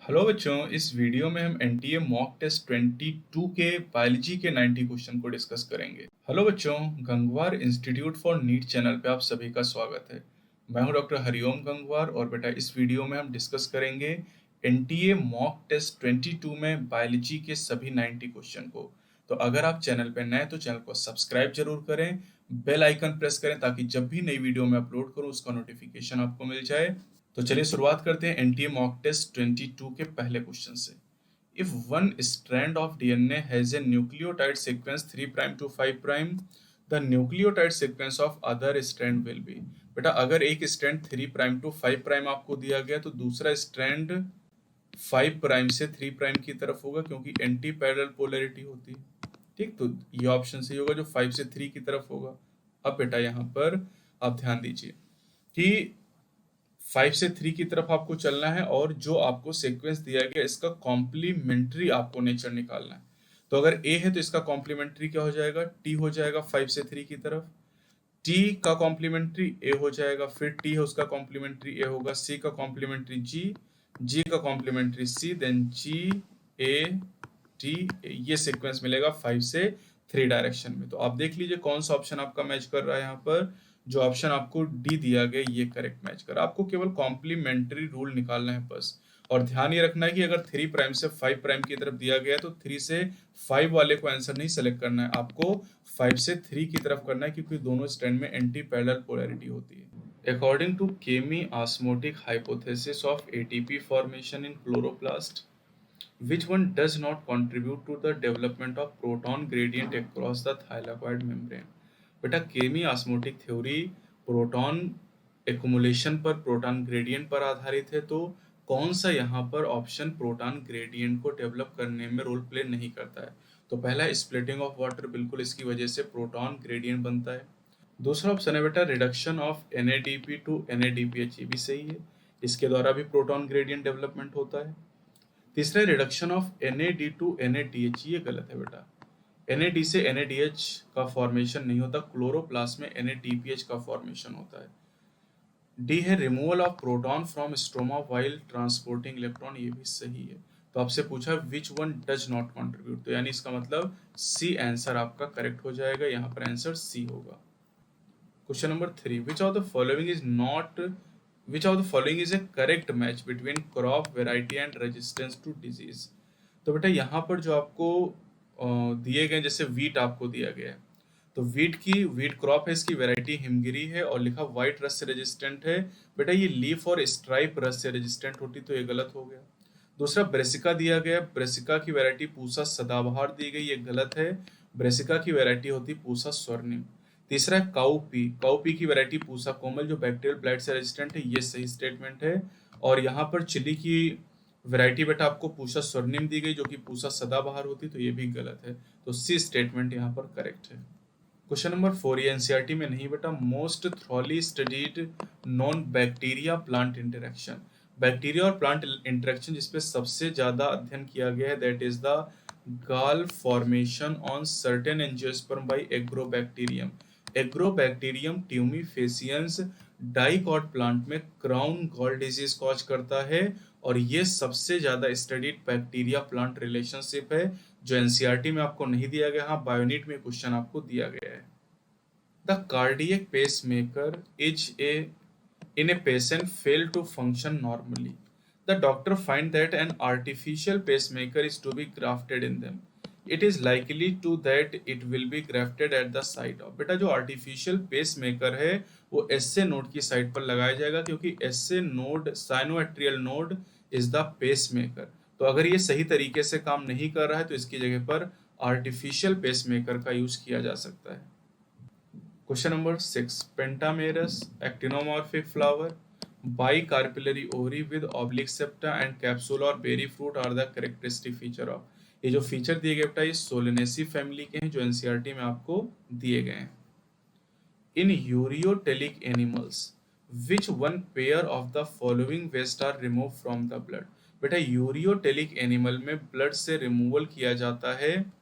Hello बच्चों, इस video में हम एनटीए मॉक टेस्ट 22 के बायोलॉजी के 90 क्वेश्चन को डिस्कस करेंगे। हेलो बच्चों, Gangwar institute for NEET channel पे आप सभी का स्वागत है। मैं हूं डॉक्टर हरिओम गंगवार और बेटा इस वीडियो में हम डिस्कस करेंगे एनटीए मॉक टेस्ट 22 में बायोलॉजी के सभी 90 क्वेश्चन को। तो अगर आप चैनल पे नए तो चैनल को सब्सक्राइब जरूर करें, बेल आइकन प्रेस करें ताकि जब भी नई वीडियो मैं अपलोड करूं उसका नोटिफिकेशन आपको मिल जाए। तो चलिए शुरुआत करते हैं एनटीए मॉक टेस्ट 22 के पहले क्वेश्चन से। If one strand of DNA has a nucleotide sequence 3 prime to 5 prime, the nucleotide sequence of other strand will be. बेटा अगर एक स्ट्रैंड 3 प्राइम टू 5 प्राइम आपको दिया गया तो दूसरा स्ट्रैंड 5 प्राइम से 3 प्राइम की तरफ होगा क्योंकि एंटी पैरेलल पोलैरिटी होती है। ठीक, तो ये ऑप्शन सही होगा जो 5 से 3 की तरफ होगा। अब बेटा यहाँ पर आप ध्यान दीजिए कि 5 से 3 की तरफ आपको चलना है और जो आपको सीक्वेंस दिया गया इसका कॉम्प्लीमेंट्री आपको नेचर निकालना है। तो अगर ए है तो इसका कॉम्प्लीमेंट्री क्या हो जाएगा, टी हो जाएगा 5 से 3 की तरफ। टी का कॉम्प्लीमेंट्री ए हो जाएगा, फिर टी है उसका कॉम्प्लीमेंट्री ए होगा, सी का कॉम्प्लीमेंट्री जी, जी का complementary C, then G A T, ये सीक्वेंस मिलेगा 5 से 3 डायरेक्शन में। तो आप देख लीजिए कौन सा ऑप्शन आपका मैच कर रहा है। यहाँ पर जो ऑप्शन आपको डी दिया गया ये करेक्ट मैच कर। आपको केवल कॉम्प्लीमेंट्री रूल निकालना है बस। और ध्यान ये रखना है कि अगर 3 प्राइम से 5 प्राइम की तरफ दिया गया है तो 3 से 5 वाले को आंसर नहीं सेलेक्ट करना है, आपको 5 से 3 की तरफ करना है क्योंकि दोनों स्ट्रैंड में एंटी पैरेलल पोलैरिटी होती है। According to chemiosmotic hypothesis of ATP formation in chloroplast, which one does not contribute to the development of proton gradient across the thylakoid membrane? बेटा केमी ऑस्मोटिक थ्योरी प्रोटॉन एक्युमुलेशन पर, proton gradient पर आधारित है, तो कौन सा यहाँ पर ऑप्शन प्रोटॉन ग्रेडियंट को डेवलप करने में रोल प्ले नहीं करता है? तो पहला स्प्लिटिंग ऑफ वाटर, बिल्कुल इसकी वजह से प्रोटॉन ग्रेडियंट बनता है। दूसरा ऑप्शन है बेटा reduction of NADP to NADPH, ये भी सही है, इसके द्वारा भी प्रोटॉन ग्रेडियंट डेवलपमेंट होता है। तीसरा reduction of NAD to NADH, ये गलत है बेटा। NAD से NADH का फॉर्मेशन नहीं होता, क्लोरोप्लास्ट में NADPH का फॉर्मेशन होता है। डी है removal of proton from stroma while transporting electron, ये भी सही है। तो आपसे पूछा which one does not contribute, तो यानी इसका मतलब सी आंसर आपका करेक्ट हो जाएगा, यहाँ पर आंसर सी होगा। Question number 3, which of the following is a correct match between crop variety and resistance to disease. तो बेटा यहाँ पर जो आपको दिए गए, जैसे वीट आपको दिया गया है, तो वीट क्रॉप है, इसकी वैरायटी हिमगिरी है और लिखा व्हाइट रस्ट से रेजिस्टेंट है। बेटा ये लीफ और स्ट्राइप रस्ट से रेजिस्टेंट होती, तो ये गलत हो गया। दूसरा ब्रेसिका दिया गया, ब्रेसिका की वैरायटी पूसा सदाबहार दी गई, ये गलत है, ब्रेसिका की वैरायटी होती पूसा स्वर्णिम। तीसरा है काउपी की वैरायटी पूसा कोमल जो बैक्टीरियल ब्लाइट से रेजिस्टेंट है, ये सही स्टेटमेंट है। और यहाँ पर चिली की वैरायटी बेटा आपको पूसा स्वर्णिम दी गई जो कि पूसा सदाबहार होती, तो ये भी गलत है। तो सी स्टेटमेंट यहाँ पर करेक्ट है। क्वेश्चन नंबर 4, ये एनसीईआरटी में नहीं बेटा, most thoroughly studied known bacteria plant interaction, bacteria और प्लांट इंटरेक्शन जिसपे सबसे ज्यादा अध्ययन किया गया है, that is the gall formation on certain angiosperm by Agrobacterium tumefaciens dicot plant में क्राउन गॉल डिजीज कॉज करता है और ये सबसे ज्यादा स्टडीड बैक्टीरिया प्लांट रिलेशनशिप है जो एनसीईआरटी में आपको नहीं दिया गया। हाँ, बायोनिट में क्वेश्चन आपको दिया गया है। The cardiac pacemaker is in a patient fail to function normally, the doctor find that an artificial pacemaker is to be grafted in them. It is likely to that it will be grafted at the site of। बेटा जो artificial pacemaker है वो SA node की site पर लगाया जाएगा क्योंकि SA node sinoatrial node is the pacemaker. तो अगर ये सही तरीके से काम नहीं कर रहा है तो इसकी जगह पर आर्टिफिशियल पेसमेकर का यूज किया जा सकता है। Question number 6, pentamerous actinomorphic flower, bicarpellary ovary with oblique septa and capsule और berry fruit are the characteristic feature of. ये जो फीचर दिए गए बेटा ये सोलेनेसी फैमिली के हैं जो एनसीईआरटी में आपको दिए गए हैं। In ureotelic animals which one pair of the following waste are remove from the blood. बेटा यूरियोटेलिक एनिमल में ब्लड से रिमूवल किया जाता है,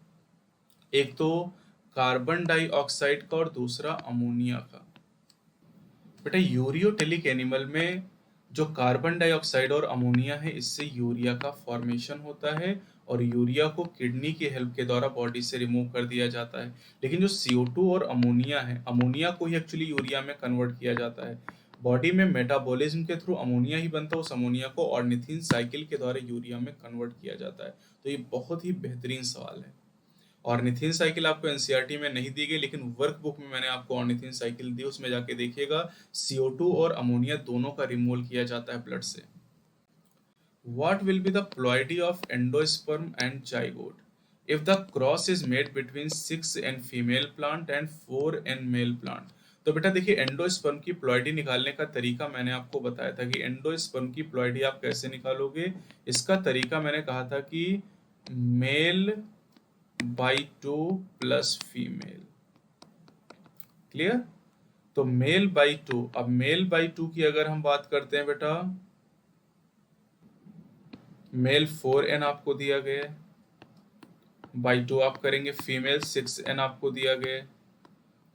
एक तो कार्बन डाइऑक्साइड का और दूसरा अमोनिया का। बेटा यूरियोटेलिक एनिमल में जो कार्बन डाइऑक्साइड और अमोनिया है, इससे यूरिया का फॉर्मेशन होता है और यूरिया को किडनी की हेल्प के द्वारा बॉडी से रिमूव कर दिया जाता है। लेकिन जो CO2 और अमोनिया है, अमोनिया को ही एक्चुअली यूरिया में कन्वर्ट किया जाता है। बॉडी में मेटाबॉलिज्म के थ्रू अमोनिया ही बनता है, उस अमोनिया को ऑर्निथिन साइकिल के द्वारा यूरिया में कन्वर्ट किया जाता है। तो ये बहुत ही बेहतरीन सवाल है। ऑर्निथिन साइकिल आपको एनसीईआरटी में नहीं दी गई, लेकिन वर्क बुक में मैंने आपको ऑर्निथिन साइकिल दी, उसमें जाके देखिएगा CO2 और अमोनिया दोनों का रिमूवल किया जाता है ब्लड से। What will be the ploidy of endosperm and zygote if the cross is made between 6 female plant and 4 male plant? तो बेटा देखिए, एंडोस्पर्म की प्लॉइडी निकालने का तरीका मैंने आपको बताया था कि एंडोस्पर्म की प्लॉइडी आप कैसे निकालोगे। इसका तरीका मैंने कहा था कि male by 2 plus female. Clear? तो मेल बाई 2, अब मेल बाई 2 की अगर हम बात करते हैं बेटा, मेल 4n आपको दिया गया है, बाई 2 आप करेंगे, फीमेल 6n आपको दिया गया है।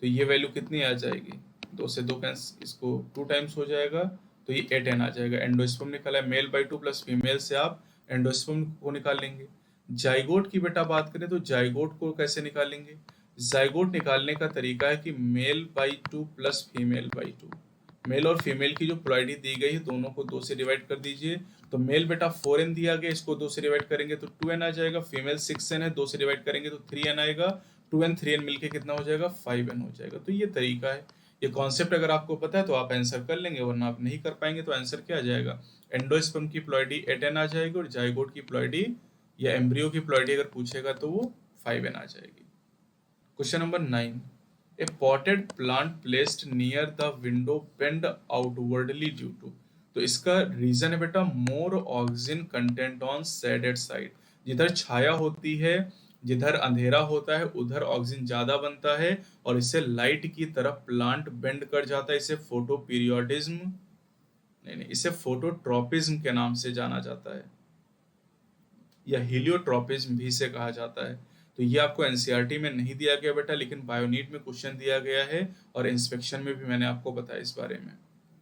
तो ये वैल्यू कितनी आ जाएगी, 2 से 2 कैंसिल, इसको 2 टाइम्स हो जाएगा, तो ये 8n आ जाएगा। एंडोस्पर्म निकाला है, मेल बाई 2 प्लस फीमेल से आप एंडोस्पर्म को निकाल लेंगे। जाइगोट की बेटा बात करें तो जाइगोट को कैसे निकालेंगे? जाइगोट निकालने का तरीका है कि male by 2 plus female by 2। Male और फीमेल की जो प्लॉइडी दी गई है, दोनों को 2 से डिवाइड कर दीजिए। तो मेल बेटा 4n दिया गया, इसको 2 से डिवाइड करेंगे तो 2n आ जाएगा। फीमेल 6n है, 2 से डिवाइड करेंगे तो 3n आएगा। 2n 3n मिलके कितना हो जाएगा, 5n हो जाएगा। तो ये तरीका है। ये कॉन्सेप्ट अगर आपको पता है तो आप आंसर कर लेंगे, वरना आप नहीं कर पाएंगे तो आंसर क्या आ जाएगा, एंडोस्पर्म की प्लॉइडी 8n आ जाएगी और जाइगोट की प्लॉइडी या एम्ब्रियो की प्लॉइडी अगर पूछेगा तो वो 5n आ जाएगी। Question number 9, a potted plant placed near the window bend outwardly due to. तो इसका रीजन है बेटा more oxygen content on shaded side. जिधर छाया होती है, जिधर अंधेरा होता है, उधर ऑक्सीजन ज्यादा बनता है और इससे लाइट की तरफ प्लांट बेंड कर जाता है। इसे फोटो पीरियोडिज्म नहीं, इसे फोटोट्रॉपिज्म के नाम से जाना जाता है, या हीलियोट्रॉपिज्म भी से कहा जाता है। तो ये आपको एनसीईआरटी में नहीं दिया गया बेटा, लेकिन बायोनीट में क्वेश्चन दिया गया है और इंस्पेक्शन में भी मैंने आपको बताया इस बारे में।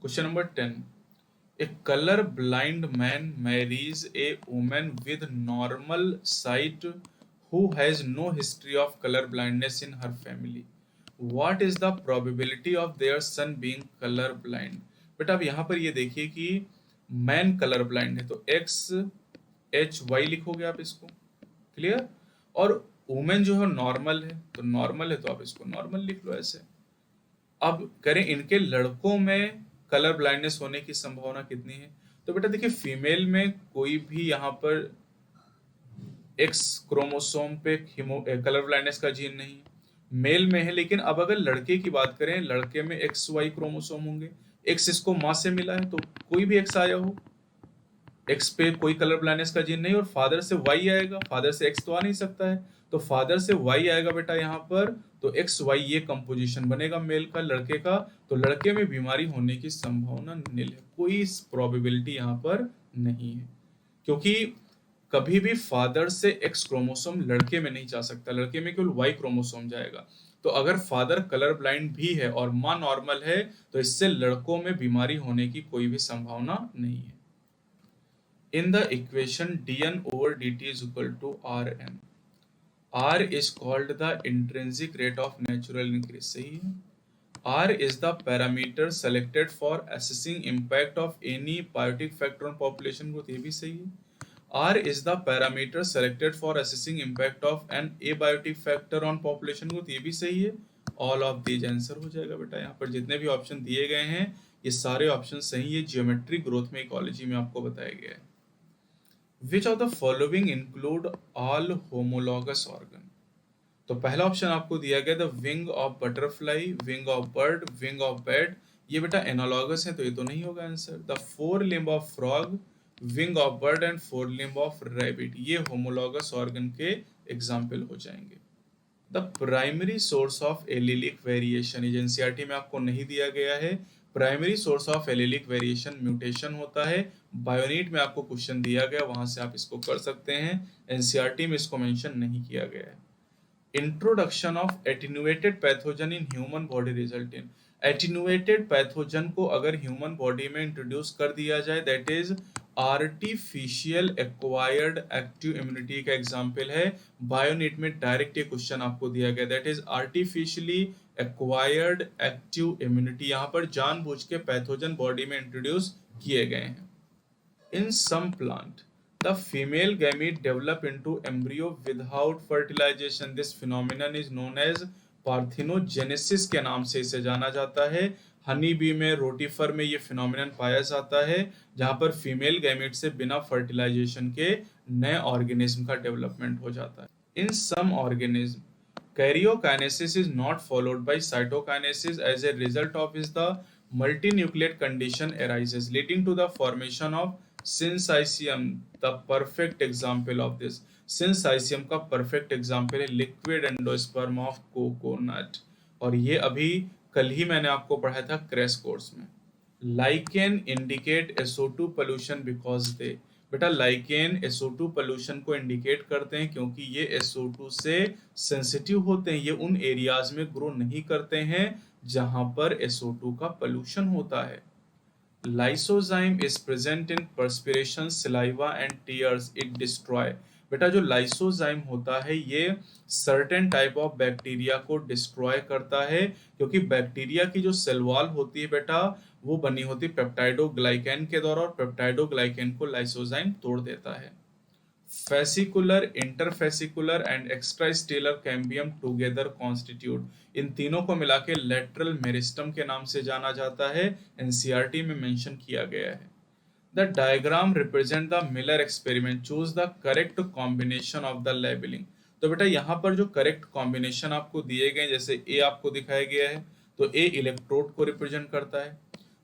Question number 10, a colour blind man marries a woman with normal sight who has no history of colour blindness in her family. What is the probability of their son being colour blind? बेटा अब यहाँ पर ये देखिए कि man colour blind है तो XHY लिखोगे आप इसको, क्लियर। और वुमेन जो है नॉर्मल है, तो नॉर्मल है तो आप इसको नॉर्मल लिख लो ऐसे। अब करें इनके लड़कों में कलर ब्लाइंडनेस होने की संभावना कितनी है? तो बेटा देखिए, फीमेल में कोई भी यहाँ पर X क्रोमोसोम पे कलर ब्लाइंडनेस का जीन नहीं है, मेल में है। लेकिन अब अगर लड़के की बात करें, लड़के में XY क्रोमोसोम होंगे। X इसको माँ से मिला है, तो कोई भी X आया हो, X पे कोई कलर ब्लाइंडनेस का जीन नहीं, और फादर से Y आएगा, फादर से X तो आ नहीं सकता है, तो फादर से Y आएगा बेटा यहाँ पर, तो XY ये कंपोजिशन बनेगा मेल का, लड़के का। तो लड़के में बीमारी होने की संभावना नील है, कोई प्रोबेबिलिटी यहाँ पर नहीं है, क्योंकि कभी भी फादर से X क्रोमोसोम लड़के में नहीं जा सकता, लड़के में केवल Y क्रोमोसोम जाएगा। तो अगर फादर कलर ब्लाइंड भी है और माँ नॉर्मल है, तो इससे लड़कों में बीमारी होने की कोई भी संभावना नहीं है। In the equation dn over dt is equal to Rn, R is called the intrinsic rate of natural increase, सही है। R is the parameter selected for assessing impact of any biotic factor on population growth, ये भी सही है। R is the parameter selected for assessing impact of an abiotic factor on population growth, ये भी सही है। All of these आंसर हो जाएगा बेटा। यहाँ पर जितने भी ऑप्शन दिए गए हैं, ये सारे ऑप्शन सही है। जियोमेट्रिक ग्रोथ में इकोलॉजी में आपको बताया गया है। Which of the following include all homologous organ? तो पहला ऑप्शन आपको दिया गया the wing of butterfly, wing of bird, wing of bat. ये बेटा एनालॉगस है तो ये तो नहीं होगा answer. The four limb of frog, wing of bird and four limb of rabbit, ये होमोलॉगस ऑर्गन के एग्जाम्पल हो जाएंगे। The primary source of allylic variation, NCERT में आपको नहीं दिया गया है। Primary source of allylic variation mutation होता है। बायोनीट में आपको क्वेश्चन दिया गया, वहां से आप इसको कर सकते हैं, एनसीईआरटी में इसको मेंशन नहीं किया गया है। Introduction of attenuated pathogen in human body result in, attenuated pathogen को अगर ह्यूमन बॉडी में इंट्रोड्यूस कर दिया जाए, that is artificial acquired active immunity का एग्जाम्पल है। बायोनीट में डायरेक्ट ये क्वेश्चन आपको दिया गया, that is artificially acquired active immunity. यहाँ पर जानबूझ के पैथोजन बॉडी में इंट्रोड्यूस किए गए हैं। In some plant, the female gamete develop into embryo without fertilization. This phenomenon is known as parthenogenesis के नाम से इसे जाना जाता है। हनी बी में, रोटीफर में ये फिनोमिनन पाया जाता है, जहां पर फीमेल गैमेट से बिना फर्टिलाइजेशन के नए ऑर्गेनिज्म का डेवलपमेंट हो जाता है। In some organism karyokinesis is not followed by cytokinesis. As a result of is the multinucleate condition arises, leading to the formation of syncytium. The perfect example of this, syncytium का perfect example है liquid endosperm of coconut, और ये अभी कल ही मैंने आपको पढ़ाया था क्रैश कोर्स में। Lichen indicate SO2 pollution because they, बेटा लाइकेन SO2 पोल्यूशन को इंडिकेट करते हैं क्योंकि ये SO2 से सेंसिटिव होते हैं। ये उन एरियाज में ग्रो नहीं करते हैं जहां पर SO2 का पोल्यूशन होता है। Lysozyme is present in perspiration, saliva and tears, it destroy. बेटा जो लाइसोजाइम होता है ये सर्टेन टाइप ऑफ बैक्टीरिया को डिस्ट्रॉय करता है, क्योंकि बैक्टीरिया की जो सेल वॉल होती है बेटा वो बनी होती पेप्टाइडोग्लाइकेन के द्वारा, और पेप्टाइडोग्लाइकेन को लाइसोजाइम तोड़ देता है। Fascicular, interfascicular and extrastelar cambium together constitute, इन तीनों को मिला के लेटरल मेरिस्टम के नाम से जाना जाता है। एनसीईआरटी में मेंशन किया गया है। The diagram represent the Miller experiment, choose the correct combination of the labelling. तो बेटा यहाँ पर जो करेक्ट कॉम्बिनेशन आपको दिए गए, जैसे ए आपको दिखाया गया है तो ए इलेक्ट्रोड को रिप्रेजेंट करता है,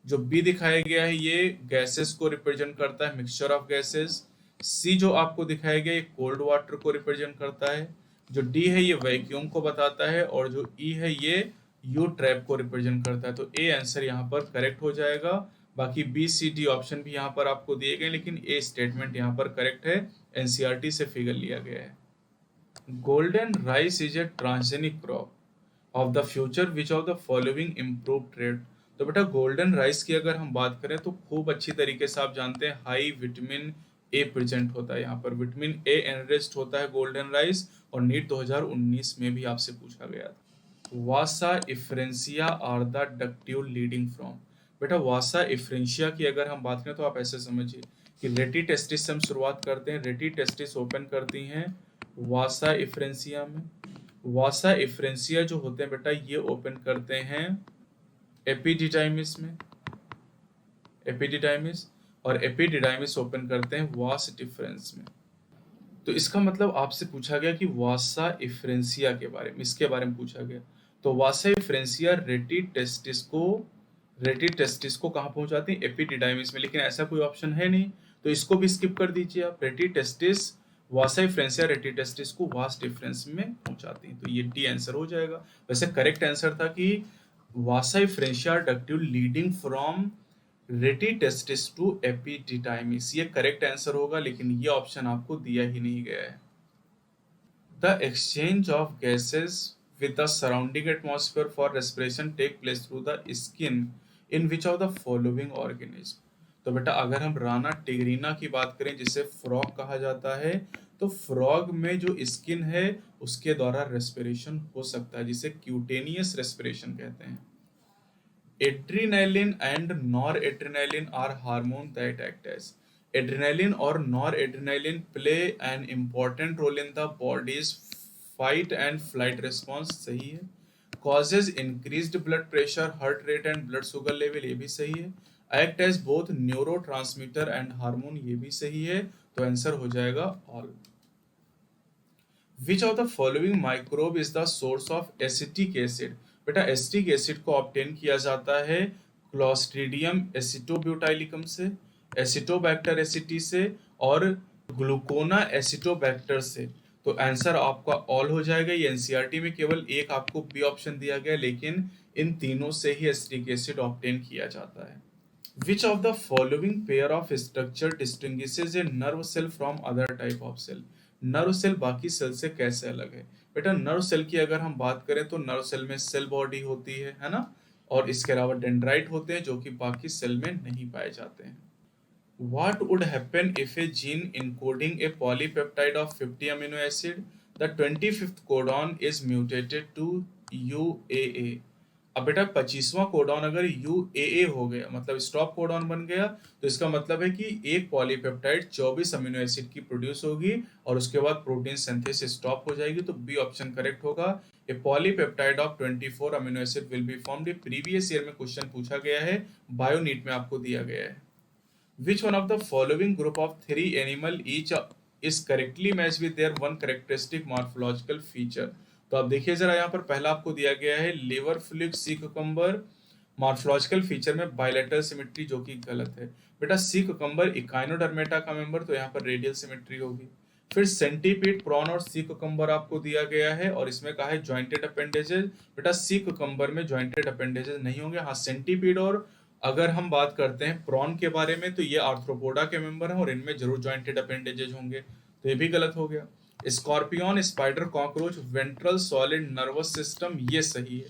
जो बी दिखाया गया है ये गैसेस को रिप्रेजेंट करता है, मिक्सचर ऑफ गैसेस। सी जो आपको दिखाया गया ये कोल्ड वाटर को रिप्रेजेंट करता है, जो डी है ये वैक्यूम को बताता है, और जो ई है ये यू ट्रैप को रिप्रेजेंट करता है। तो ए आंसर यहाँ पर करेक्ट हो जाएगा। बाकी बी सी डी ऑप्शन भी यहाँ पर आपको दिए गए, लेकिन ए स्टेटमेंट यहाँ पर करेक्ट है, एनसीईआरटी से फिगर लिया गया है। Golden rice is a transgenic crop of the future, which of the following improve trade. तो बेटा गोल्डन राइस की अगर हम बात करें तो खूब अच्छी तरीके से आप जानते हैं हाई विटामिन ए प्रेजेंट होता है, यहाँ पर विटामिन ए एनरिच्ड होता है गोल्डन राइस, और नीट 2019 में भी आपसे पूछा गया था। Vasa efferentia are the ductules leading from. बेटा वासा इफ्रेंसिया की अगर हम बात करें तो आप ऐसे समझिए कि रेटी टेस्टिस से हम शुरुआत करते हैं। रेटी टेस्टिस ओपन करती हैं वासा इफ्रेंसिया में। वासा इफ्रेंसिया जो होते हैं बेटा ये ओपन करते हैं एपिडिडाइमिस में, एपिडिडाइमिस, और एपिडिडाइमिस ओपन करते हैं वास डिफरेंस में। तो इसका मतलब आपसे पूछा गया कि वासा इफ्रेंसिया के बारे में, इसके बारे में पूछा गया। तो वासा इफ्रेंसिया रेटी टेस्टिस को कहाँ पहुंचाती है? एपिडिडाइमिस में, लेकिन ऐसा कोई ऑप्शन है नहीं तो इसको भी स्किप कर दीजिए आप। रेटी टेस्टिस वासा इफ्रेंसिया रेटी टेस्टिस को वास डिफरेंस में पहुंचाती है, तो ये डी आंसर हो जाएगा। वैसे करेक्ट आंसर था कि वासा इफ्रेंसिया डक्ट्यूल लीडिंग फ्रॉम रेटी टेस्टिस टू एपिडिडाइमिस, ये करेक्ट आंसर होगा, लेकिन ये ऑप्शन आपको दिया ही नहीं गया है। The exchange of gases with the surrounding atmosphere for respiration take place through the skin in which of the following organism। तो बेटा अगर हम राना टिग्रीना की बात करें जिसे फ्रॉग कहा जाता है, तो फ्रॉग में जो स्किन है उसके द्वारा रेस्पिरेशन हो सकता है, जिसे क्यूटेनियस रेस्पिरेशन कहते हैं। Adrenaline and noradrenaline are hormone that act as. Adrenaline और noradrenaline play an important role in the body's fight and flight response, सही है। Causes increased blood pressure, heart rate and blood sugar level, ये भी सही है। Act as both neurotransmitter and hormone, ये भी सही है, तो आंसर हो जाएगा all. Which of the following microbe is the source of acetic acid. बेटा एसिटिक एसिड को ऑब्टेन किया जाता है क्लोस्ट्रीडियम एसिटोब्यूटाइलिकम से, एसिटोबैक्टर एसिटी से, और ग्लूकोना एसिटोबैक्टर से। तो आंसर आपका ऑल हो जाएगा। ये एनसीईआरटी में केवल एक आपको बी ऑप्शन दिया गया, लेकिन इन तीनों से ही एसिटिक एसिड ऑब्टेन किया जाता है। Which of the following pair of structure distinguishes a nerve cell from other type of cell. Nerve cell बाकी सेल से कैसे अलग है? बेटा नर्व सेल की अगर हम बात करें तो नर्व सेल में सेल बॉडी होती है ना, और इसके अलावा डेंड्राइट होते हैं जो कि बाकी सेल में नहीं पाए जाते हैं। What would happen if a gene encoding a polypeptide of 50 amino acid, the 25th codon is mutated to UAA? अब बेटा 25वां कोडॉन अगर UAA हो गया मतलब स्टॉप कोडॉन बन गया, तो इसका मतलब है कि एक पॉलीपेप्टाइड 24 अमीनो एसिड की प्रोड्यूस होगी और उसके बाद प्रोटीन सिंथेसिस स्टॉप हो जाएगी। तो बी ऑप्शन करेक्ट होगा। A polypeptide of 24 amino acid will be formed. ये प्रीवियस ईयर में क्वेश्चन पूछा गया है, बायोनीट में आपको दिया गया है। Which one of the following group of three animal each is correctly matched with their one characteristic morphological feature? तो आप देखिए जरा, यहाँ पर पहला आपको दिया गया है liver fluke sea cucumber, morphological feature में बायलैटरल सिमेट्री जो कि गलत है। बेटा सी कुकुम्बर इकाइनोडर्मेटा का मेंबर, तो यहाँ पर रेडियल सिमेट्री होगी। फिर सेंटीपीड, प्रॉन और सी कुकुम्बर आपको दिया गया है और इसमें कहा है जॉइंटेड अपेंडेजेस। बेटा सी कुकुम्बर में जॉइंटेड अपेंडेजेस नहीं होंगे। हाँ, सेंटीपीड और अगर हम बात करते हैं प्रॉन के बारे में, तो ये आर्थ्रोपोडा के मेंबर हैं और इनमें जरूर जॉइंटेड अपेंडेजेस होंगे, तो ये भी गलत हो गया। Scorpion, spider, cockroach, ventral solid nervous system, ये सही है।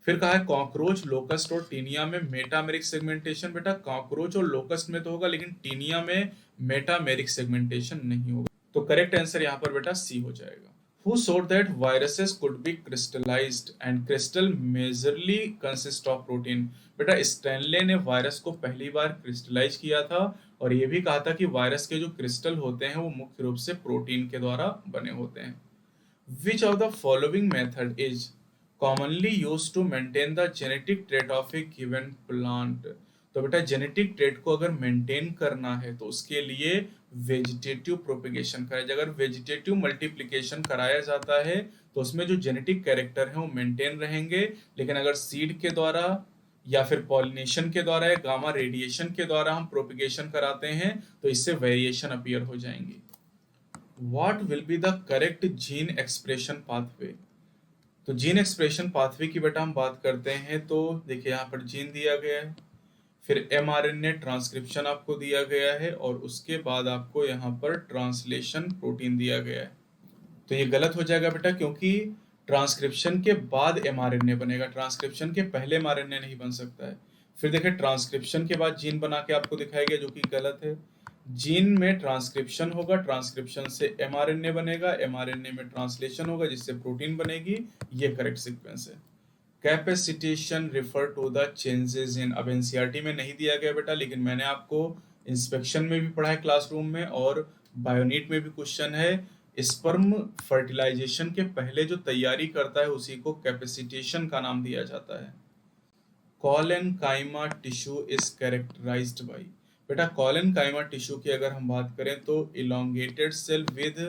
फिर कहा है कॉकरोच, लोकस्ट और टीनिया में मेटामेरिक सेगमेंटेशन। बेटा कॉकरोच और लोकस्ट में तो होगा, लेकिन टीनिया में मेटामेरिक सेगमेंटेशन नहीं होगा। तो करेक्ट आंसर यहाँ पर बेटा सी हो जाएगा। Who showed that viruses could be crystallized and crystal majorly consist of protein? बेटा स्टैनले ने वायरस को पहली बार क्रिस्टलाइज किया था और ये भी कहा था कि वायरस के जो क्रिस्टल होते हैं वो मुख्य रूप से प्रोटीन के द्वारा बने होते हैं। Which of the following method is commonly used to maintain the genetic trait of a given plant? तो बेटा जेनेटिक ट्रेट को अगर मेंटेन करना है तो उसके लिए वेजिटेटिव प्रोपिगेशन कराया जाए। अगर वेजिटेटिव मल्टीप्लिकेशन कराया जाता है तो उसमें जो जेनेटिक कैरेक्टर है वो मेंटेन रहेंगे, लेकिन अगर सीड के द्वारा या फिर पॉलिनेशन के द्वारा या गामा रेडिएशन के द्वारा हम प्रोपिगेशन कराते हैं तो इससे वेरिएशन अपीयर हो जाएंगी। What will be the correct gene expression pathway? तो जीन एक्सप्रेशन पाथवे की बेटा हम बात करते हैं तो देखिए यहाँ पर जीन दिया गया है, फिर mRNA ट्रांसक्रिप्शन आपको दिया गया है और उसके बाद आपको यहाँ पर ट्रांसलेशन प्रोटीन दिया गया है। तो ये गलत हो जाएगा बेटा, क्योंकि ट्रांसक्रिप्शन के बाद mRNA बनेगा, ट्रांसक्रिप्शन के पहले mRNA नहीं बन सकता है। फिर देखिए ट्रांसक्रिप्शन के बाद जीन बना के आपको दिखाया गया जो कि गलत है। जीन में ट्रांसक्रिप्शन होगा, ट्रांसक्रिप्शन से mRNA बनेगा, mRNA में ट्रांसलेशन होगा जिससे प्रोटीन बनेगी, ये करेक्ट सीक्वेंस है। Capacitation refer to the changes in, अब एनसीईआरटी में नहीं दिया गया बेटा, लेकिन मैंने आपको इंस्पेक्शन में भी पढ़ा है क्लासरूम में और बायोनीट में भी क्वेश्चन है। स्पर्म फर्टिलाइजेशन के पहले जो तैयारी करता है उसी को कैपेसिटेशन का नाम दिया जाता है। Collenchyma tissue is characterized by, बेटा कॉलेनकाइमा टिश्यू की अगर हम बात करें तो elongated cell with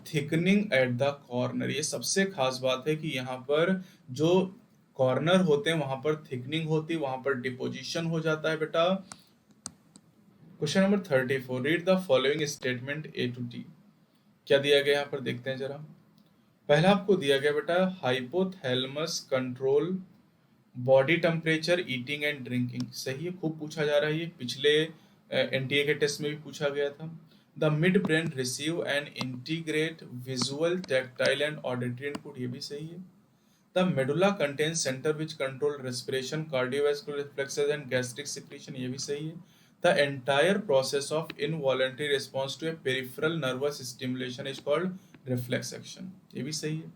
thickening at the corner. ये सबसे खास बात है कि यहाँ पर जो कॉर्नर होते हैं वहां पर थिकनिंग होती है, वहां पर डिपोजिशन हो जाता है बेटा। Question number 34, read the following statement A to D. क्या दिया गया यहाँ पर देखते हैं जरा। पहला आपको दिया गया बेटा hypothalamus control body temperature, eating and drinking, सही है, खूब पूछा जा रहा है, ये पिछले एनटीए के टेस्ट में भी पूछा गया था। The mid brain receive and integrate visual, tactile and auditory input, ये भी सही है। The medulla contains center which control respiration, cardiovascular reflexes and gastric secretion, ये भी सही है। The entire process of involuntary response to a peripheral nervous stimulation is called reflex action, ये भी सही है।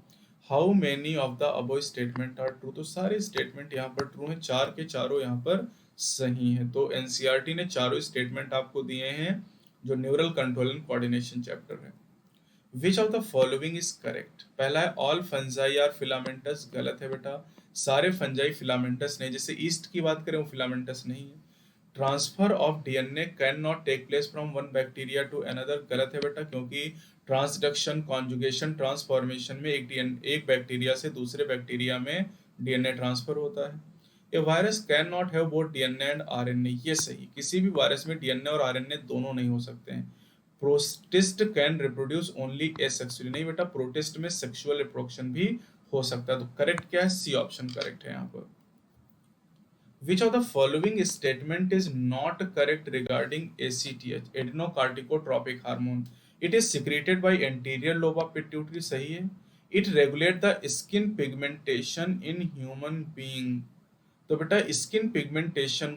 How many of the above statement are true? तो सारे स्टेटमेंट यहाँ पर ट्रू हैं, चार के चारों यहाँ पर सही हैं। तो एनसीईआरटी ने चारों स्टेटमेंट आपको दिए हैं जो neural control and coordination chapter है। Which of the following is correct? पहला है all fungi are filamentous, गलत है बेटा, सारे फंजाई फिलामेंटस नहीं, जैसे ईस्ट की बात करें वो फिलामेंटस नहीं है। Transfer of DNA can not take place from one bacteria to another, गलत है बेटा, क्योंकि ट्रांसडक्शन, कॉन्जुगेशन, ट्रांसफॉर्मेशन में एक बैक्टीरिया से दूसरे बैक्टीरिया में डीएनए ट्रांसफर होता है। A virus cannot have both DNA and RNA, ये सही, किसी भी वायरस में डीएनए और आरएनए दोनों नहीं हो सकते हैं। Protist can reproduce only asexually, नहीं बेटा, प्रोटिस्ट में सेक्सुअल रिप्रोडक्शन भी हो सकता है। तो करेक्ट क्या है, सी ऑप्शन करेक्ट है यहाँ पर। Which of the following statement is not correct regarding ACTH, adenocorticotropic hormone? It is secreted by anterior lobe of pituitary, सही है। It regulates the skin pigmentation in human being, तो बेटा skin pigmentation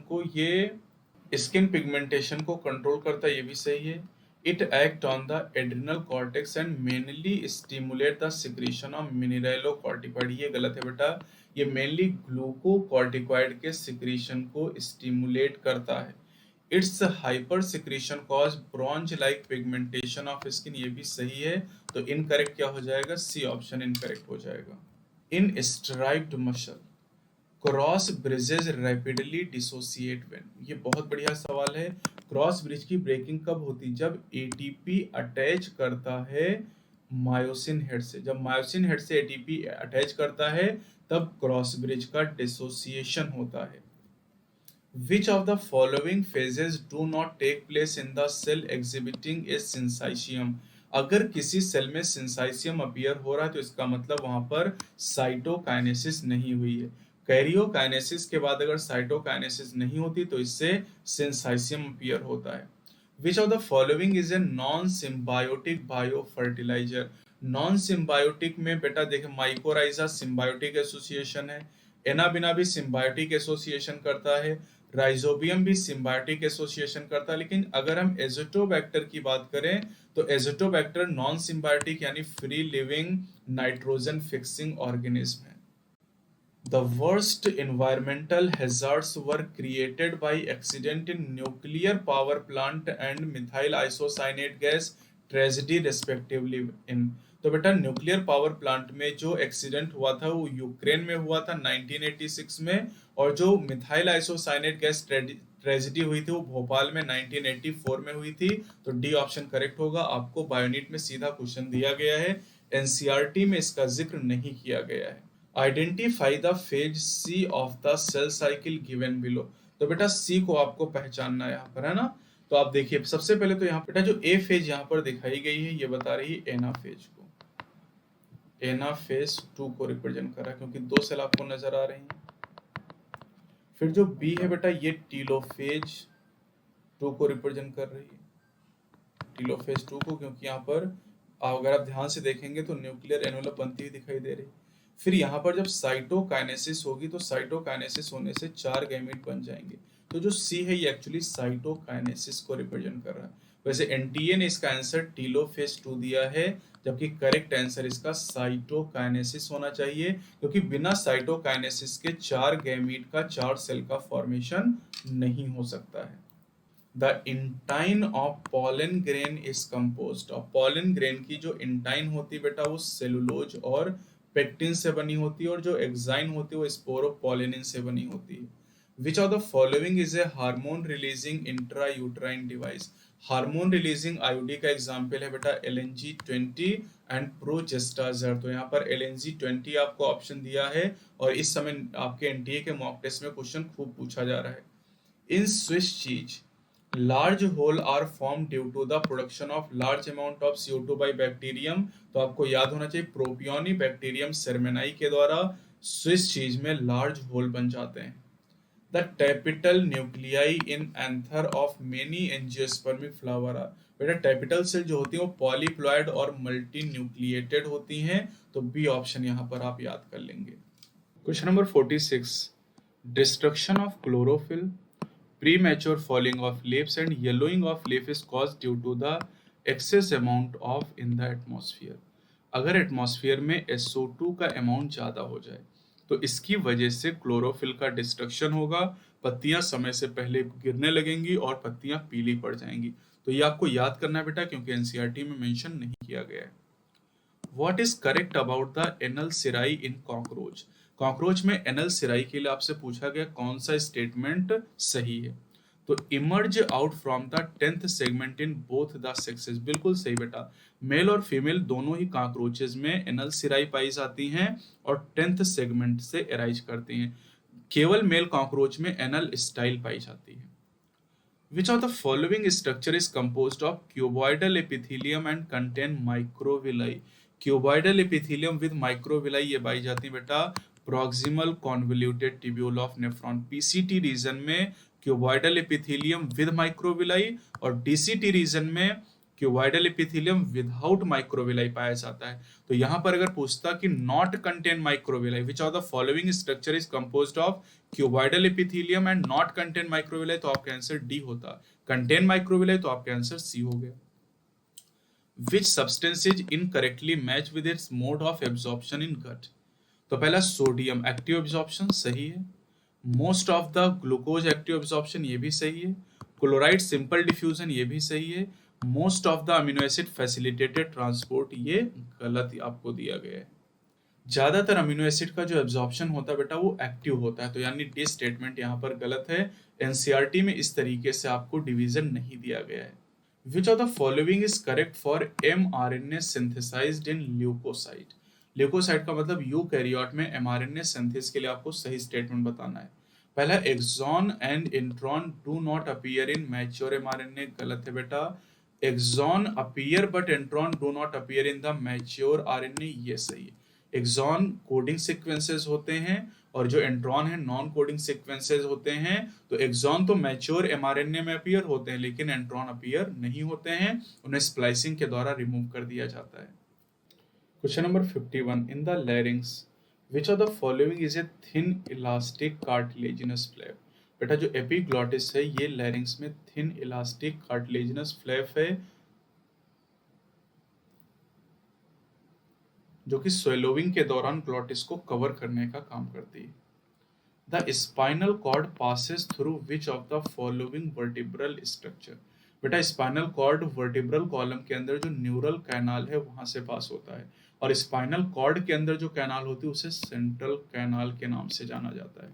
को control करता है, ये भी सही है। It act on the adrenal cortex and mainly stimulate the secretion of mineralocorticoid, ये गलत है बेटा। ये मेनली ग्लूकोकॉर्टिकॉइड के सिक्रीशन को स्टिमुलेट करता है। It's hyper secretion cause bronze like pigmentation of skin, ये भी सही है। तो इनकरेक्ट क्या हो जाएगा, सी ऑप्शन इनकरेक्ट हो जाएगा। In striped muscle cross bridges rapidly dissociate when, ये बहुत बढ़िया सवाल है। क्रॉस ब्रिज की ब्रेकिंग कब होती है, जब एटीपी अटैच करता है मायोसिन हेड से। जब मायोसिन हेड से एटीपी अटैच करता है तब क्रॉस ब्रिज का डिसोसिएशन होता है। Which of the following phases do not take place in the cell exhibiting a syncytium? अगर किसी सेल में सिंसाइसियम अपीयर हो रहा है तो इसका मतलब वहां पर साइटोकाइनेसिस नहीं हुई है। कैरियोकाइनेसिस के बाद अगर साइटोकाइनेसिस नहीं होती तो इससे सिंसाइसियम अपीयर होता है। Which of the following is a non-symbiotic biofertilizer? Non symbiotic में बेटा देखे माइकोराइजा सिम्बायोटिक एसोसिएशन है, एनाबिना भी सिम्बायोटिक एसोसिएशन करता है, राइजोबियम भी सिम्बायोटिक एसोसिएशन करता है। लेकिन अगर हम एजोटोबैक्टर की बात करें तो एजोटोबैक्टर नॉन सिम्बायोटिक यानी free living nitrogen fixing organism है। The worst environmental hazards were created by accident in nuclear power plant and methyl isocyanate gas tragedy respectively in। तो बेटा न्यूक्लियर पावर प्लांट में जो एक्सीडेंट हुआ था वो Ukraine में हुआ था 1986 में, और जो मिथाइल आइसोसाइनेट गैस ट्रेजेडी हुई थी वो भोपाल में 1984 में हुई थी। तो डी ऑप्शन करेक्ट होगा। आपको बायोनिट में सीधा क्वेश्चन दिया गया है, एनसीईआरटी में इसका जिक्र नहीं किया गया है। Identify the phase C of the cell cycle given below, तो बेटा सी को आपको पहचानना है यहाँ पर, है ना। तो आप देखिए सबसे पहले तो यहाँ बेटा जो ए फेज यहाँ पर दिखाई गई है ये बता रही है एना फेज को, एना फेज 2 को रिप्रेजेंट कर रहा है क्योंकि 2 सेल आपको नजर आ रही हैं। फिर जो बी है बेटा ये टीलोफेज 2 को रिप्रेजेंट कर रही है, टीलोफेज 2 को, क्योंकि यहाँ पर अगर आप ध्यान से देखेंगे तो न्यूक्लियर एनवेलप बनती हुई दिखाई दे रही। फिर यहाँ पर जब साइटोकाइनेसिस होगी तो साइटोकाइनेसिस होने से 4 गैमीट बन जाएंगे। तो जो सी है ये एक्चुअली साइटोकाइनेसिस को रिप्रेजेंट कर रहा है। वैसे एनटीए ने इसका आंसर टीलोफेज 2 दिया है, जबकि करेक्ट आंसर इसका साइटोकाइनेसिस होना चाहिए, क्योंकि बिना साइटोकाइनेसिस के 4 गैमीट का 4 सेल का फॉर्मेशन नहीं हो सकता है। The intine of pollen grain is composed of, pollen grain की जो इंटाइन होती है बेटा वो सेलुलोज और पेक्टिन से बनी होती है, और जो एक्साइन होती है वो स्पोरोपोलिनिन से बनी होती है। Which of the following is a hormone releasing intrauterine device? Hormone releasing IUD का एग्जाम्पल है बेटा LNG-20 एंड प्रोजेस्टाजर। तो यहाँ पर LNG-20 आपको ऑप्शन दिया है, और इस समय आपके एनटीए के मॉक टेस्ट में क्वेश्चन खूब पूछा जा रहा है। In Swiss cheese large hole are form due to the production of large amount of CO2 by bacterium. तो आपको याद होना चाहिए प्रोपियोनी बैक्टीरियम सेरमेनाई के द्वारा स्विस चीज में लार्ज होल बन जाते हैं। The tapetal nuclei in anther of many angiospermic flower are, बेटा टैपिटल सेल जो होती है वो पॉलीप्लॉइड और मल्टी न्यूक्लिएटेड होती हैं। तो बी ऑप्शन यहाँ पर आप याद कर लेंगे। Question number 46, destruction of chlorophyll, premature falling of leaves and yellowing of leaf is caused due to the excess amount of in the atmosphere। अगर एटमॉस्फेयर में SO2 का अमाउंट ज़्यादा हो जाए तो इसकी वजह से क्लोरोफिल का डिस्ट्रक्शन होगा, पत्तियां समय से पहले गिरने लगेंगी और पत्तियां पीली पड़ जाएंगी। तो ये आपको याद करना है बेटा, क्योंकि एनसीईआरटी में मेंशन नहीं किया गया है। What is correct about the anal serae in cockroach? Cockroach में एनल सिराई के लिए आपसे पूछा गया कौन सा स्टेटमेंट सही है। तो emerge out from the 10th segment in both the sexes, बिल्कुल सही बेटा। मेल और फीमेल दोनों ही कॉकरोचेस में एनल सिराई पाई जाती हैं और 10th सेगमेंट से एराइज करती हैं। केवल मेल कॉकरोच में एनल स्टाइल पाई जाती है। Which of the following structure is composed of cuboidal epithelium and contain microvilli? Cuboidal epithelium with microvilli ये पाई जाती है बेटा proximal convoluted tubule of nephron. PCT region में क्यूबॉइडल एपिथेलियम विद माइक्रोविलाई और डीसीटी रीजन में क्यूबॉइडल एपिथेलियम विदाउट माइक्रोविलाई पाया जाता है। तो यहाँ पर अगर पूछता कि not contain microvilli, which of the following structure is composed of cuboidal epithelium and not contain microvilli, तो आपका आंसर डी होता। कंटेन माइक्रोविलाई तो आपका आंसर सी हो गया। Which substance is incorrectly matched with its mode of absorption in gut? तो पहला sodium active absorption सही है, most of the glucose active absorption ये भी सही है, क्लोराइड सिंपल डिफ्यूजन ये भी सही है, most of the amino acid facilitated transport ये गलत आपको दिया गया है। ज्यादातर अमीनो एसिड का जो एब्जॉर्प्शन होता है बेटा वो एक्टिव होता है, तो यानी डी स्टेटमेंट यहाँ पर गलत है। एनसीईआरटी में इस तरीके से आपको डिवीजन नहीं दिया गया है। Which of the following is correct for mRNA synthesized in leukocyte? Leukocyte का मतलब यूकैरियोट में mRNA सिंथेसिस के लिए आपको सही स्टेटमेंट बताना है। पहला exon and intron do not appear in mature mRNA, गलत है बेटा। Exon appear but intron do not appear in the mature RNA, ये सही है। एक्सॉन कोडिंग सीक्वेंसेस होते हैं और जो इंट्रॉन है नॉन कोडिंग सीक्वेंसेस होते हैं। तो एक्सॉन तो मैच्योर mRNA में अपीयर होते हैं लेकिन इंट्रॉन अपीयर नहीं होते हैं, उन्हें स्प्लाइसिंग के द्वारा रिमूव कर दिया जाता है। Question number 51, in the larynx which of the following is a thin elastic cartilaginous flap? बेटा जो एपिग्लॉटिस है ये लैरिंग्स में थिन इलास्टिक कार्टिलेजिनस फ्लैप है जो कि स्वेलोविंग के दौरान ग्लॉटिस को कवर करने का काम करती है। The spinal cord passes through which of the following vertebral structure? बेटा स्पाइनल कॉर्ड वर्टिब्रल कॉलम के अंदर जो न्यूरल कैनाल है वहां से पास होता है, और स्पाइनल कॉर्ड के अंदर जो कैनाल होती है उसे सेंट्रल कैनाल के नाम से जाना जाता है।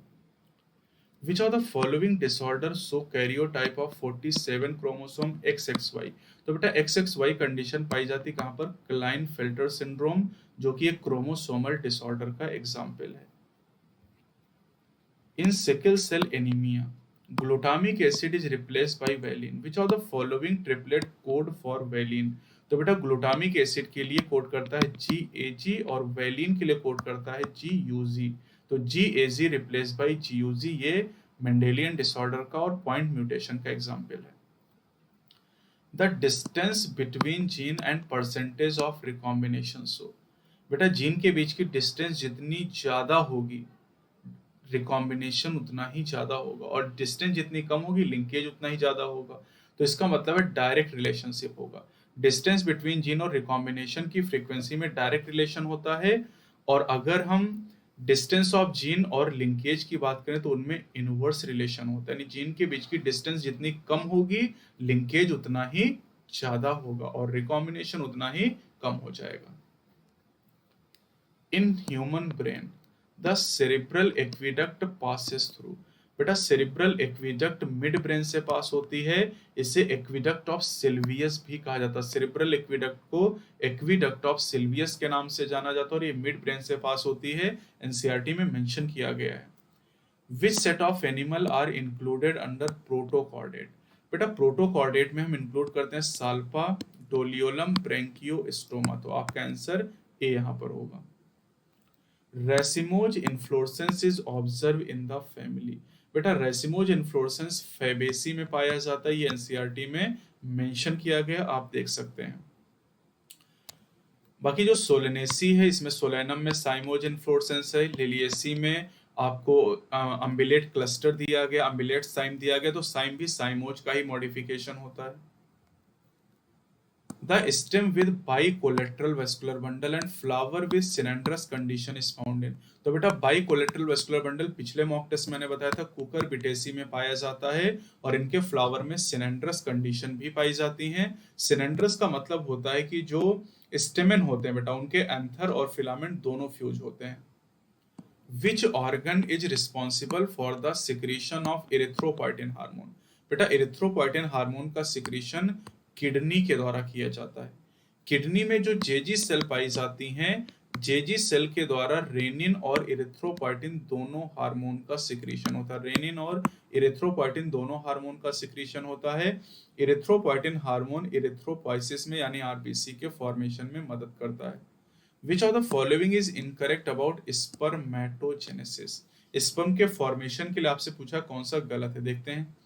Which of the following disorder show karyotype of 47 chromosome XXY? तो बेटा XXY कंडीशन पाई जाती कहाँ पर? क्लाइनफेल्टर सिंड्रोम, जो कि एक क्रोमोसोमल डिसऑर्डर का एग्जाम्पल है। In sickle cell anaemia glutamic acid is replaced by valine, which of the following triplet code for valine? तो बेटा ग्लूटामिक एसिड के लिए कोड करता है GAG और वैलिन के लिए कोड करता है GUG। तो GAG रिप्लेस बाय GUG ये मेंडेलियन डिसऑर्डर का और पॉइंट म्यूटेशन का एग्जाम्पल है। The distance between gene and percentage of recombination show? बेटा जीन के बीच की डिस्टेंस जितनी ज्यादा होगी रिकॉम्बिनेशन उतना ही ज्यादा होगा, और डिस्टेंस जितनी कम होगी लिंकेज उतना ही ज्यादा होगा। तो इसका मतलब है डायरेक्ट रिलेशनशिप होगा। डिस्टेंस बिटवीन जीन और रिकॉम्बिनेशन की फ्रीक्वेंसी में डायरेक्ट रिलेशन होता है, और अगर हम डिस्टेंस ऑफ जीन और लिंकेज की बात करें तो उनमें इनवर्स रिलेशन होता है, यानी जीन के बीच की डिस्टेंस जितनी कम होगी लिंकेज उतना ही ज्यादा होगा और रिकॉम्बिनेशन उतना ही कम हो जाएगा। In human brain the cerebral aqueduct passes through? बेटा सेरेब्रल एक्विडक्ट मिड ब्रेन से पास होती है, इसे एक्विडक्ट ऑफ सिल्वियस भी कहा जाता है। सेरेब्रल एक्विडक्ट को एक्विडक्ट ऑफ सिल्वियस के नाम से जाना जाता है और ये मिड ब्रेन से पास होती है, एनसीईआरटी में मेंशन किया गया है। Which set of animal are included under protochordate? बेटा प्रोटोकॉर्डेट में हम इंक्लूड करते हैं साल्पा, डोलियोलम, ब्रेंकियोस्टोमा, तो आपका आंसर ए यहाँ पर होगा। Racemose inflorescence is observe in the family? बेटा रेसिमोज इन्फ्लोरेसेंस फैबेसी में पाया जाता है, ये एनसीईआरटी में मेंशन किया गया, आप देख सकते हैं। बाकी जो सोलेनेसी है इसमें सोलेनम में साइमोज इन्फ्लोरेसेंस है, लिलियेसी में आपको अम्बिलेट क्लस्टर दिया गया, अम्बिलेट साइम दिया गया, तो साइम भी साइमोज का ही मॉडिफिकेशन होता है। The stem with bicollateral vascular bundle and flower with cylindrous condition is found in? तो बेटा bicollateral vascular bundle पिछले मॉक टेस्ट मैंने बताया था कुकर बिटेसी में पाया जाता है, और इनके फ्लावर में सिलेंड्रस कंडीशन भी पाई जाती हैं। सिलेंड्रस का मतलब होता है कि जो स्टेमेन होते हैं बेटा उनके एंथर और फिलामेंट दोनों फ्यूज होते हैं। Which organ is responsible for the secretion of erythropoietin hormone? बेटा erythropoietin हार्मोन का सिक्रीशन किडनी के द्वारा किया जाता है। किडनी में जो जेजी सेल पाई जाती हैं, जेजी सेल के द्वारा रेनिन और इरिथ्रोपोइटिन दोनों हार्मोन का सिक्रीशन होता है। रेनिन और इरिथ्रोपोइटिन दोनों हार्मोन का सिक्रीशन होता है। इरिथ्रोपोइटिन हार्मोन इरिथ्रोपोइसिस में यानी आरबीसी के फॉर्मेशन में मदद करता है। Which of the following is incorrect about spermatogenesis? Sperm के फॉर्मेशन के लिए आपसे पूछा कौन सा गलत है, देखते हैं।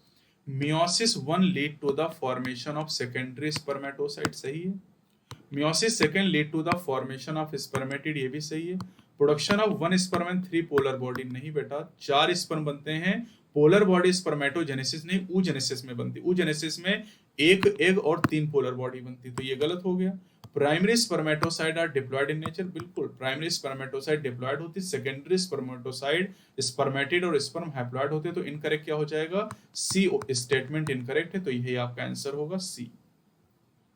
Meiosis 1 lead to the formation of secondary spermatocyte, सही है। Meiosis second lead to the formation of spermatid, ये भी सही है। Production of 1 sperm and 3 polar body, नहीं बेटा, 4 स्पर्म बनते हैं। पोलर बॉडी स्पर्मेटोजेनेसिस नहीं, oogenesis में बनती। oogenesis में एक एग और 3 पोलर बॉडी बनती, तो ये गलत हो गया। Primary spermatocyte are diploid in nature, बिल्कुल प्राइमरी स्पर्मेटोसाइड डिप्लॉयड होती, सेकेंडरी स्पर्मेटोसाइड स्पर्मेटिड और स्पर्म हैप्लॉयड होते। तो इनकरेक्ट क्या हो जाएगा, सी स्टेटमेंट इनकरेक्ट है, तो यही आपका आंसर होगा सी।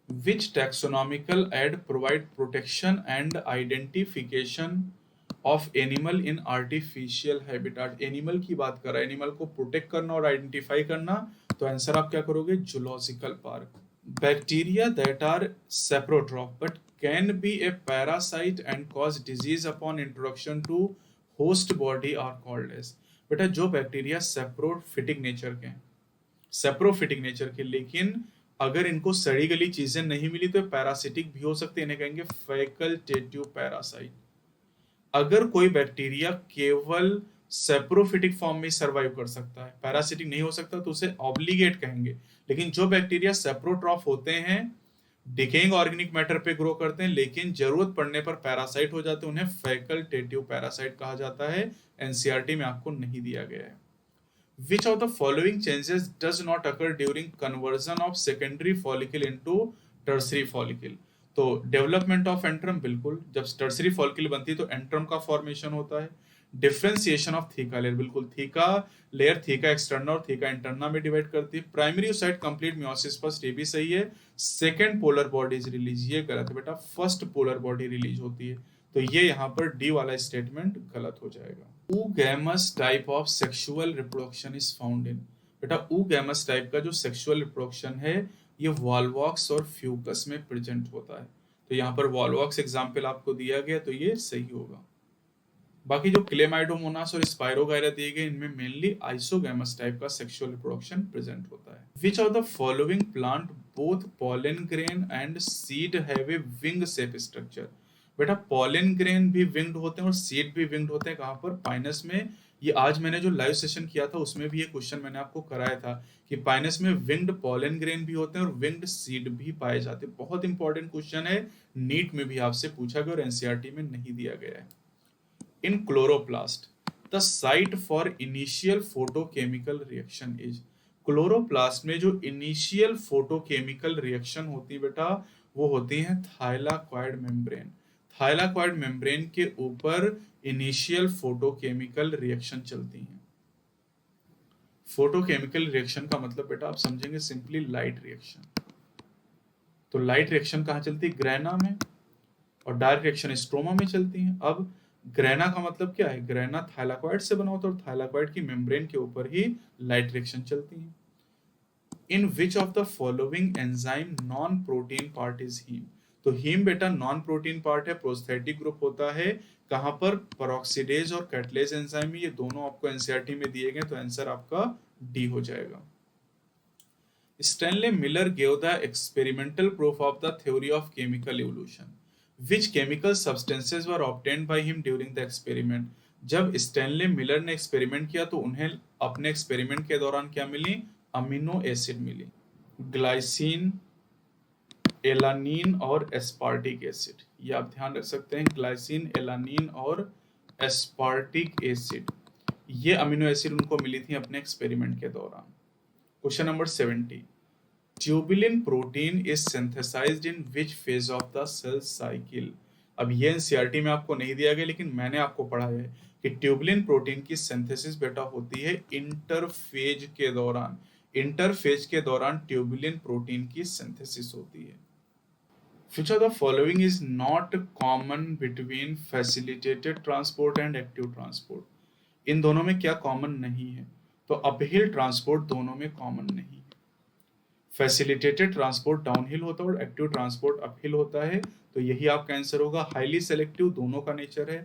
Which taxonomical aid provide protection and identification of animal in artificial habitat? Animal की बात कर रहा है, एनिमल को प्रोटेक्ट करना और आइडेंटिफाई करना, तो आंसर आप क्या करोगे, zoological park. Bacteria that are saprotroph but can be a parasite and cause disease upon introduction to host body are called as. बेटा जो बैक्टीरिया सेप्रोफिटिक नेचर के हैं, सेप्रोफिटिक नेचर के, लेकिन अगर इनको सड़ी गली चीजें नहीं मिली तो पैरासिटिक भी हो सकते, इन्हें कहेंगे फैकल्टेटिव पैरासाइट। अगर कोई बैक्टीरिया केवल सेप्रोफिटिक फॉर्म में सर्वाइव कर सकता है, पैरासिटिक नहीं हो सकता, तो उसे ऑब्लिगेट कहेंगे। लेकिन जो बैक्टीरिया सेप्रोट्रॉफ होते हैं, डिकेइंग ऑर्गेनिक मैटर पे ग्रो करते हैं, लेकिन जरूरत पड़ने पर पैरासाइट हो जाते हैं, उन्हें फैकल्टेटिव पैरासाइट कहा जाता है। एनसीईआरटी में आपको नहीं दिया गया है। Which of the following changes does not occur during conversion of secondary follicle into tertiary follicle? तो डेवलपमेंट ऑफ एंट्रम, बिल्कुल, जब टर्सरी फॉलिकल बनती है तो एंट्रम का फॉर्मेशन होता है। डिफरेंशिएशन ऑफ थीका लेयर, बिल्कुल, थीका लेयर थीका एक्सटर्ना और थीका इंटरना में डिवाइड करती है। Primary site complete meiosis first, ये भी सही है। सेकेंड पोलर बॉडीज रिलीज, ये गलत है बेटा, फर्स्ट पोलर बॉडी रिलीज होती है, तो ये यहाँ पर डी वाला स्टेटमेंट गलत हो जाएगा। oogamous type of sexual reproduction is found in, बेटा oogamous टाइप का जो सेक्सुअल रिप्रोडक्शन है ये वॉल्वॉक्स और फ्यूकस में प्रेजेंट होता है, तो यहाँ पर वॉल्वॉक्स एग्जाम्पल आपको दिया गया, तो ये सही होगा। बाकी जो क्लेमाइडोमोनास और स्पाइरोगायरा दिए गए, इनमें मेनली आइसोगैमस टाइप का सेक्सुअल रिप्रोडक्शन प्रेजेंट होता है। Which of the following plant both pollen grain and seed have A wing shape structure? बेटा पॉलन ग्रेन भी विंग्ड होते हैं और सीड भी विंग्ड होते हैं, कहाँ पर, पाइनस में। ये आज मैंने जो लाइव सेशन किया था उसमें भी ये क्वेश्चन मैंने आपको कराया था कि पाइनस में विंग्ड पॉलन ग्रेन भी होते हैं और विंग्ड सीड भी पाए जाते हैं। बहुत इंपॉर्टेंट क्वेश्चन है, नीट में भी आपसे पूछा गया और एनसीईआरटी में नहीं दिया गया है। इन chloroplast the site for initial photochemical reaction is, chloroplast में जो इनिशियल फोटोकेमिकल रिएक्शन होती है बेटा, वो होती है थाइलाकॉइड मेम्ब्रेन। थाइलाकॉइड मेम्ब्रेन के ऊपर इनिशियल फोटोकेमिकल रिएक्शन चलती हैं। फोटोकेमिकल रिएक्शन का मतलब बेटा आप समझेंगे सिंपली लाइट रिएक्शन। तो लाइट रिएक्शन कहाँ चलती है, ग्रेना में, और डार्क रिएक्शन स्ट्रोमा में चलती है। अब ग्रेना का मतलब क्या है, ग्रेना थाइलाकॉइड से बना होता है और थाइलाकॉइड की मेम्ब्रेन के ऊपर ही लाइट रिएक्शन चलती है। In which of the following enzyme non protein part is heme? तो हीम बेटा नॉन प्रोटीन पार्ट है, प्रोस्थेटिक ग्रुप होता है, कहां पर, पेरोक्सीडेज और कैटलेज एंजाइम, ये दोनों आपको एनसीईआरटी में दिए गए, तो आंसर आपका डी हो जाएगा। Stanley Miller gave the experimental proof of the theory of chemical evolution. Which chemical substances were obtained by him during the experiment? जब स्टैनले मिलर ने एक्सपेरिमेंट किया तो उन्हें अपने एक्सपेरिमेंट के दौरान क्या मिली, अमीनो एसिड मिली, ग्लाइसिन, एलानीन और एस्पार्टिक एसिड। ये आप ध्यान रख सकते हैं, ग्लाइसिन, एलानीन और एस्पार्टिक एसिड, ये अमीनो एसिड उनको मिली थी अपने एक्सपेरिमेंट के दौरान। Question number 70, tubulin protein is synthesized in which phase of the cell cycle? अब ये एनसीईआरटी में आपको नहीं दिया गया, लेकिन मैंने आपको पढ़ाया है कि ट्यूबुलिन प्रोटीन की सिंथेसिस बेटा होती है इंटरफेज के दौरान। इंटरफेज के दौरान ट्यूबुलिन प्रोटीन की सिंथेसिस होती है। Which of the following is not common between facilitated transport and active transport? इन दोनों में क्या कॉमन नहीं है? तो अपहिल ट्रांसपोर्ट दोनों में कॉमन नहीं है। फैसिलिटेटेड ट्रांसपोर्ट डाउनहिल होता है और एक्टिव ट्रांसपोर्ट अपहिल होता है, तो यही आपका आंसर होगा। हाईली सेलेक्टिव दोनों का नेचर है,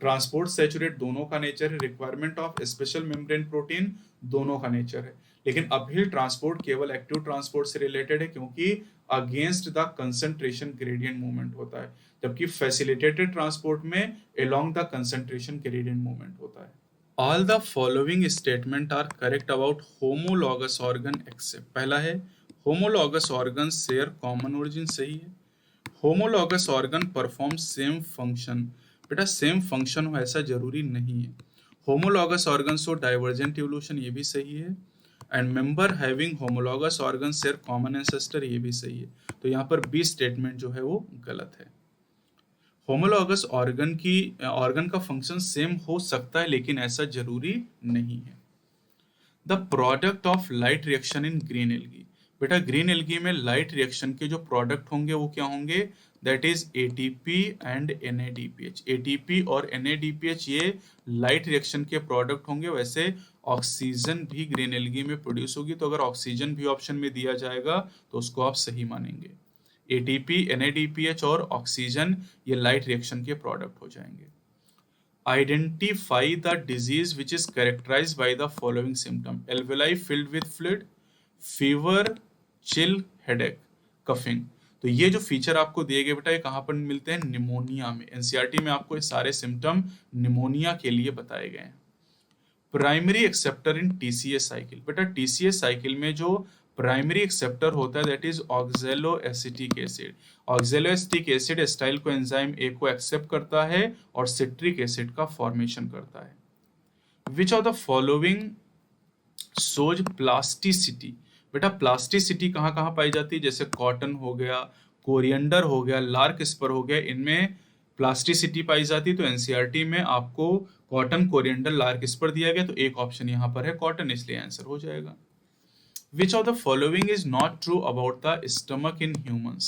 ट्रांसपोर्ट सैचुरेट दोनों का नेचर है, requirement of special membrane protein दोनों का नेचर है, लेकिन अपहिल ट्रांसपोर्ट केवल एक्टिव ट्रांसपोर्ट से रिलेटेड है क्योंकि against the concentration gradient movement होता है, जबकि फैसिलिटेटेड ट्रांसपोर्ट में along the concentration gradient movement होता है। All the following statement are correct about homologous organ except. पहला है homologous organ share common origin, सही है। Homologous organ perform same function, बेटा सेम फंक्शन हो ऐसा जरूरी नहीं है। Homologous organ show divergent evolution, ये भी सही है। And member having homologous organ share common ancestor, ये भी सही है। तो यहाँ पर बी स्टेटमेंट जो है वो गलत है। होमोलॉगस ऑर्गन का फंक्शन सेम हो सकता है लेकिन ऐसा जरूरी नहीं है। The product of light reaction in green algae, बेटा ग्रीन एल्गी में लाइट रिएक्शन के जो प्रोडक्ट होंगे वो क्या होंगे, that is ATP and NADPH. ATP और एनएडीपीएच ये लाइट रिएक्शन के प्रोडक्ट होंगे। वैसे ऑक्सीजन भी ग्रीन एल्गी में प्रोड्यूस होगी, तो अगर ऑक्सीजन भी ऑप्शन में दिया जाएगा तो उसको आप सही मानेंगे। एटीपी, एनएडीपीएच और ऑक्सीजन ये लाइट रिएक्शन के प्रोडक्ट हो जाएंगे। Identify the disease which is characterized by the following symptom: alveoli filled with fluid, fever, chill, headache, coughing। तो ये जो फीचर आपको दिए गए बेटा ये कहाँ पर मिलते हैं, निमोनिया में। एनसीईआरटी में आपको ये सारे सिम्टम निमोनिया के लिए बताए गए हैं। प्राइमरी एक्सेप्टर इन टीसीए साइकिल, बेटा टीसीए साइकिल में जो प्राइमरी एक्सेप्टर होता है that is oxaloacetic acid. Oxaloacetic acid acetyl coenzyme A को एक्सेप्ट करता है और सिट्रिक एसिड का फॉर्मेशन करता है। Which of the following shows plasticity, बेटा प्लास्टिसिटी कहाँ कहाँ पाई जाती है, जैसे कॉटन हो गया, कोरिएंडर हो गया, लार्क स्पर हो गया, इनमें प्लास्टिसिटी पाई जाती है। तो एनसीईआरटी में आपको कॉटन, कोरिएंडर, लार्क स्पर दिया गया, तो एक ऑप्शन यहाँ पर है कॉटन, इसलिए आंसर हो जाएगा। Which of the following is not true about the stomach in humans?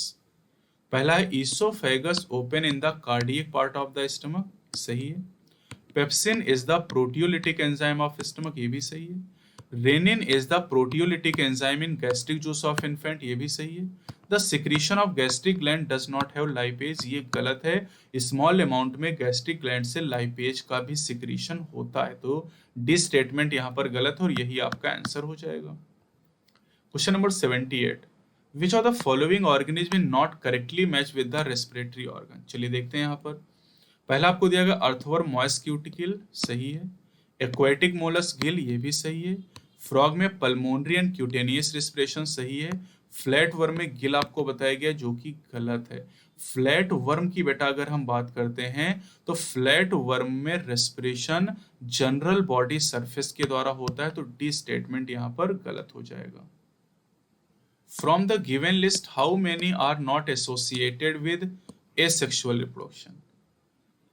पहला है esophagus open in the cardiac part of the stomach, सही है। Pepsin is the proteolytic enzyme of stomach, ये भी सही है। Renin is the proteolytic enzyme in gastric juice of infant, ये भी सही है। The secretion of gastric gland does not have lipase, ये गलत है। स्मॉल अमाउंट में गैस्ट्रिक ग्लैंड से लाइपेज का भी सिक्रीशन होता है, तो डी स्टेटमेंट यहाँ पर गलत है और यही आपका आंसर हो जाएगा। Question number 78, which of the following organism is not correctly match with the respiratory organ. चलिए देखते हैं यहाँ पर। पहला आपको दिया गया अर्थवर्म मॉस्क्यूटिकल, सही है। एक्वेटिक मोलस्क गिल, ये भी सही है। फ्रॉग में पल्मोनरी एंड क्यूटेनियस रेस्पिरेशन, सही है। फ्लैट वर्म में गिल आपको बताया गया जो कि गलत है। फ्लैट वर्म की बेटा अगर हम बात करते हैं तो फ्लैट वर्म में रेस्पिरेशन जनरल बॉडी सरफेस के द्वारा होता है, तो डी स्टेटमेंट यहाँ पर गलत हो जाएगा। From the given list, how many are not associated with asexual reproduction?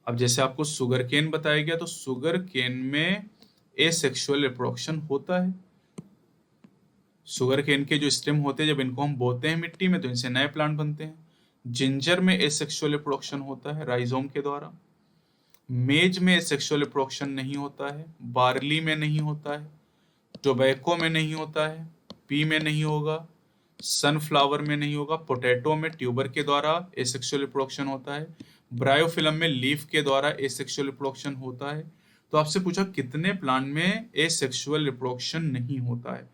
अब जैसे आपको सुगर केन बताया गया, तो सुगर केन में एसेक्सुअल रिप्रोडक्शन होता है। सुगर केन के जो स्टेम होते हैं जब इनको हम बोते हैं मिट्टी में तो इनसे नए प्लांट बनते हैं। जिंजर में एसेक्सुअल रिप्रोडक्शन होता है राइजोम के द्वारा। मेज में एसेक्सुअल रिप्रोडक्शन नहीं होता है, बार्ली में नहीं होता है, टोबैको में नहीं होता है, पी में नहीं होगा, सनफ्लावर में नहीं होगा, पोटैटो में ट्यूबर के द्वारा एसेक्सुअल रिप्रोडक्शन होता है, ब्रायोफिलम में लीफ के द्वारा एसेक्सुअल रिप्रोडक्शन होता है। तो आपसे पूछा कितने प्लांट में एसेक्सुअल रिप्रोडक्शन नहीं होता है,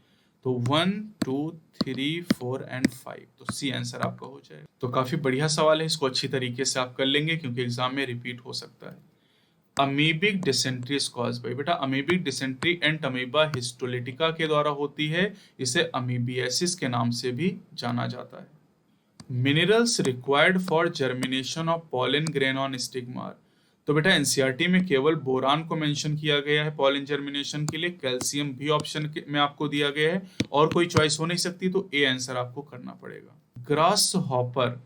तो 1, 2, 3, 4 एंड 5, तो सी आंसर आपका हो जाएगा। तो काफी बढ़िया सवाल है, इसको अच्छी तरीके से आप कर लेंगे क्योंकि एग्जाम में रिपीट हो सकता है। Amoebic dysentery is caused by, बेटा अमीबिक डिसेंट्री एंट अमीबा हिस्टोलिटिका के द्वारा होती है, इसे अमीबियासिस के नाम से भी जाना जाता है। Minerals required for germination of pollen grain on stigma, तो बेटा एनसीईआरटी में केवल बोरान को मेंशन किया गया है पॉलन जर्मिनेशन के लिए, कैल्शियम भी ऑप्शन में आपको दिया गया है और कोई चॉइस हो नहीं सकती, तो ए आंसर आपको करना पड़ेगा। Grass hopper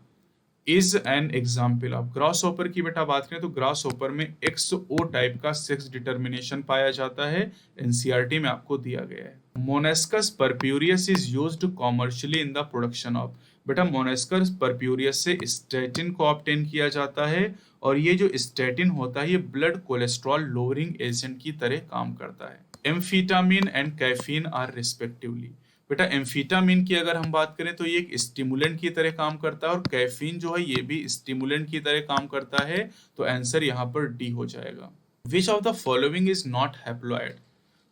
is an example of, grass hopper की बेटा बात करें तो ग्रास हॉपर में XO टाइप का सेक्स डिटर्मिनेशन पाया जाता है, एनसीईआरटी में आपको दिया गया है। मोनेस्कस purpureus is used commercially in the production of, बेटा मोनेस्कस परप्यूरियस से स्टैटिन को ऑब्टेन किया जाता है और ये जो स्टैटिन होता है ये ब्लड कोलेस्ट्रॉल लोअरिंग एजेंट की तरह काम करता है। एम्फीटामिन एंड कैफीन आर रिस्पेक्टिवली, बेटा एम्फीटामिन की अगर हम बात करें तो ये एक स्टिमुलेंट की तरह काम करता है और कैफीन जो है ये भी स्टिमुलेंट की तरह काम करता है, तो आंसर यहाँ पर डी हो जाएगा। विच of the following is not haploid,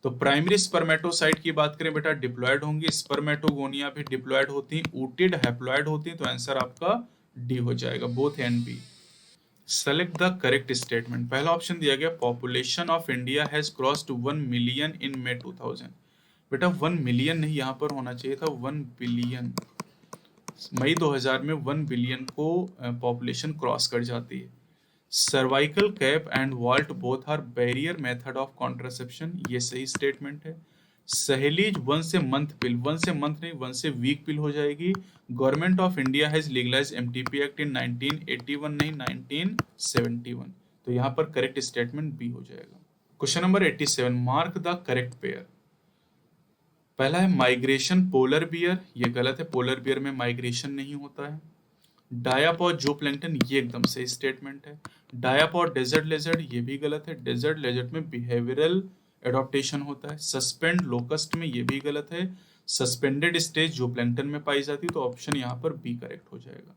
तो प्राइमरी स्पर्मेटोसाइट की बात करें बेटा डिप्लॉयड होंगी, स्पर्मेटोगोनिया भी डिप्लॉयड होती हैं, ऊटिड हैप्लॉयड होती हैं, तो आंसर आपका डी हो जाएगा, both A and B. Select the correct statement. पहला ऑप्शन दिया गया population of India has crossed 1 million in May 2000। बेटा 1 मिलियन नहीं, यहाँ पर होना चाहिए था 1 बिलियन। मई 2000 में 1 बिलियन को पॉपुलेशन क्रॉस कर जाती है। Cervical cap and vault both are barrier method of contraception, ये सही स्टेटमेंट है। सहेलीज 1 से मंथ पिल, 1 से मंथ नहीं 1 से वीक पिल हो जाएगी। Government of India has legalise MTP act in 1981 नहीं 1971, तो यहाँ पर करेक्ट स्टेटमेंट बी हो जाएगा। Question number 87, mark the correct pair. पहला है माइग्रेशन पोलर बियर, ये गलत है, पोलर बियर में माइग्रेशन नहीं होता है। डायापॉड ज़ूप्लैंक्टन, ये एकदम सही स्टेटमेंट है। डायापॉड डेजर्ट लेजर्ड, ये भी गलत है, डेजर्ट लेजर्ड में बिहेवियरल एडॉप्टेशन होता है। सस्पेंड लोकस्ट में, ये भी गलत है, सस्पेंडेड स्टेज ज़ूप्लैंक्टन में पाई जाती है, तो ऑप्शन यहाँ पर बी करेक्ट हो जाएगा।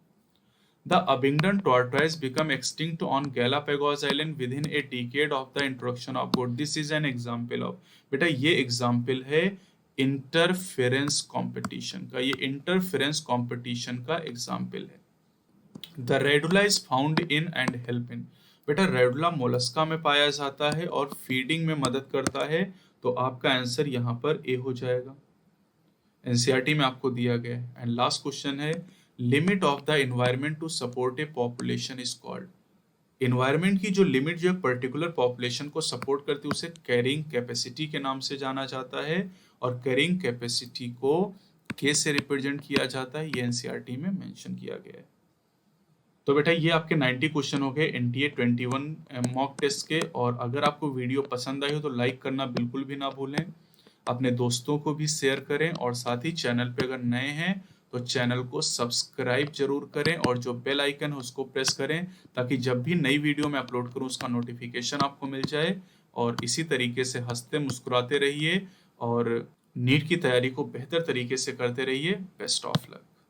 The अबिंगडन tortoise become extinct on Galapagos island with in a decade of the introduction of boat, this is an example of. बेटा ये एग्जाम्पल है इंटरफेरेंस कॉम्पिटिशन का, ये इंटरफेरेंस कॉम्पिटिशन का एग्जाम्पल है। The radula is found in and help in. बेटा radula Mollusca में पाया जाता है और फीडिंग में मदद करता है, तो आपका आंसर यहाँ पर ए हो जाएगा, एनसीईआरटी में आपको दिया गया है। एंड लास्ट क्वेश्चन है, limit of the environment to support a population is called. Environment की जो लिमिट जो एक पर्टिकुलर पॉपुलेशन को सपोर्ट करती है उसे कैरिंग कैपेसिटी के नाम से जाना जाता है, और कैरिंग कैपेसिटी को के से रिप्रेजेंट किया जाता है, ये एनसीईआरटी में मेंशन किया गया है। तो बेटा ये आपके 90 क्वेश्चन हो गए एनटीए 21 मॉक टेस्ट के। और अगर आपको वीडियो पसंद आई हो तो लाइक करना बिल्कुल भी ना भूलें, अपने दोस्तों को भी शेयर करें, और साथ ही चैनल पे अगर नए हैं तो चैनल को सब्सक्राइब जरूर करें और जो बेल आइकन है उसको प्रेस करें, ताकि जब भी नई वीडियो मैं अपलोड करूं उसका नोटिफिकेशन आपको मिल जाए। और इसी तरीके से हंसते मुस्कुराते रहिए और नीट की तैयारी को बेहतर तरीके से करते रहिए। Best of luck.